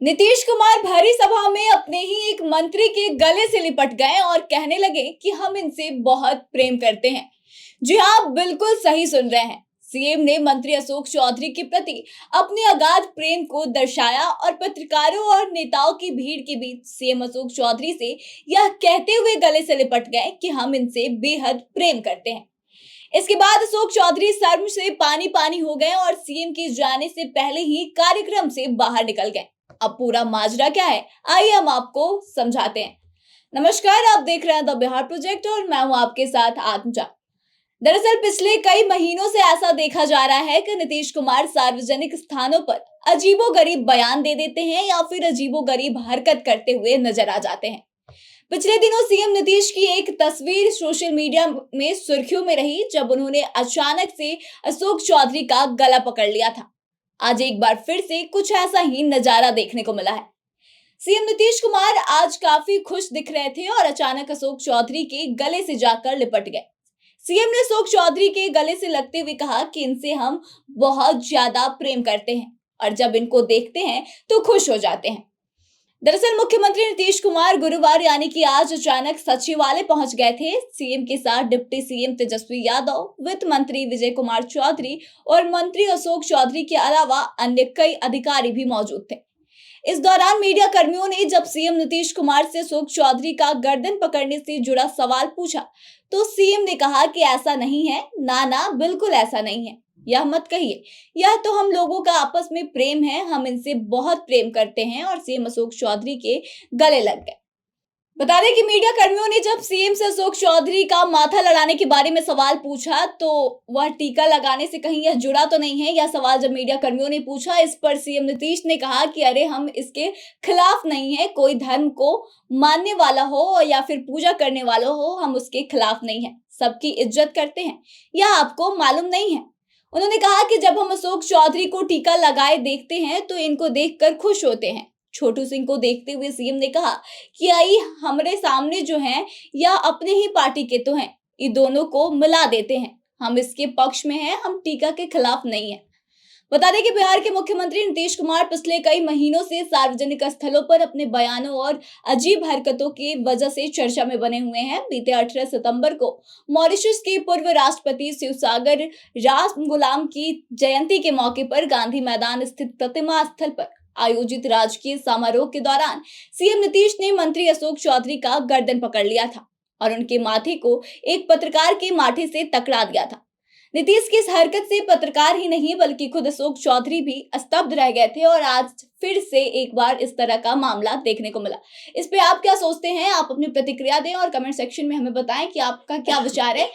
नीतीश कुमार भरी सभा में अपने ही एक मंत्री के गले से लिपट गए और कहने लगे कि हम इनसे बहुत प्रेम करते हैं। जी हाँ, आप बिल्कुल सही सुन रहे हैं। सीएम ने मंत्री अशोक चौधरी के प्रति अपने अगाध प्रेम को दर्शाया और पत्रकारों और नेताओं की भीड़ के बीच सीएम अशोक चौधरी से यह कहते हुए गले से लिपट गए कि हम इनसे बेहद प्रेम करते हैं। इसके बाद अशोक चौधरी शर्म से पानी पानी हो गए और सीएम के जाने से पहले ही कार्यक्रम से बाहर निकल गए। अब पूरा माजरा क्या है, आइए हम आपको समझाते हैं। नमस्कार, आप देख रहे हैं द बिहार प्रोजेक्ट और मैं हूं आपके साथ आत्मजा। दरअसल पिछले कई महीनों से ऐसा देखा जा रहा है कि नीतीश कुमार सार्वजनिक स्थानों पर अजीबोगरीब बयान दे देते हैं या फिर अजीबोगरीब हरकत करते हुए नजर आ जाते हैं। पिछले दिनों सीएम नीतीश की एक तस्वीर सोशल मीडिया में सुर्खियों में रही, जब उन्होंने अचानक से अशोक चौधरी का गला पकड़ लिया था। आज एक बार फिर से कुछ ऐसा ही नजारा देखने को मिला है। सीएम नीतीश कुमार आज काफी खुश दिख रहे थे और अचानक अशोक चौधरी के गले से जाकर लिपट गए। सीएम ने अशोक चौधरी के गले से लगते हुए कहा कि इनसे हम बहुत ज्यादा प्रेम करते हैं और जब इनको देखते हैं तो खुश हो जाते हैं। दरअसल मुख्यमंत्री नीतीश कुमार गुरुवार यानी कि आज अचानक सचिवालय पहुंच गए थे। सीएम के साथ डिप्टी सीएम तेजस्वी यादव, वित्त मंत्री विजय कुमार चौधरी और मंत्री अशोक चौधरी के अलावा अन्य कई अधिकारी भी मौजूद थे। इस दौरान मीडिया कर्मियों ने जब सीएम नीतीश कुमार से अशोक चौधरी का गर्दन पकड़ने से जुड़ा सवाल पूछा, तो सीएम ने कहा कि ऐसा नहीं है, ना बिल्कुल ऐसा नहीं है, यह मत कहिए, यह तो हम लोगों का आपस में प्रेम है, हम इनसे बहुत प्रेम करते हैं। और सीएम अशोक चौधरी के गले लग गए। बता दें कि मीडिया कर्मियों ने जब सीएम से अशोक चौधरी का माथा लड़ाने के बारे में सवाल पूछा, तो वह टीका लगाने से कहीं यह जुड़ा तो नहीं है। यह सवाल जब मीडिया कर्मियों ने पूछा, इस पर सीएम नीतीश ने कहा कि अरे हम इसके खिलाफ नहीं है, कोई धर्म को मानने वाला हो या फिर पूजा करने वाला हो, हम उसके खिलाफ नहीं है, सबकी इज्जत करते हैं, यह आपको मालूम नहीं है। उन्होंने कहा कि जब हम अशोक चौधरी को टीका लगाए देखते हैं तो इनको देखकर खुश होते हैं। छोटू सिंह को देखते हुए सीएम ने कहा कि आई हमारे सामने जो हैं या अपने ही पार्टी के तो हैं, ये दोनों को मिला देते हैं, हम इसके पक्ष में हैं, हम टीका के खिलाफ नहीं है। बता दें कि बिहार के मुख्यमंत्री नीतीश कुमार पिछले कई महीनों से सार्वजनिक स्थलों पर अपने बयानों और अजीब हरकतों की वजह से चर्चा में बने हुए हैं। बीते 18 सितंबर को मॉरिशस के पूर्व राष्ट्रपति शिवसागर राम गुलाम की जयंती के मौके पर गांधी मैदान स्थित प्रतिमा स्थल पर आयोजित राजकीय समारोह के दौरान सीएम नीतीश ने मंत्री अशोक चौधरी का गर्दन पकड़ लिया था और उनके माथे को एक पत्रकार के माथे से टकरा दिया था। नीतीश की इस हरकत से पत्रकार ही नहीं बल्कि खुद अशोक चौधरी भी स्तब्ध रह गए थे और आज फिर से एक बार इस तरह का मामला देखने को मिला। इस पे आप क्या सोचते हैं? आप अपनी प्रतिक्रिया दें और कमेंट सेक्शन में हमें बताएं कि आपका क्या विचार है।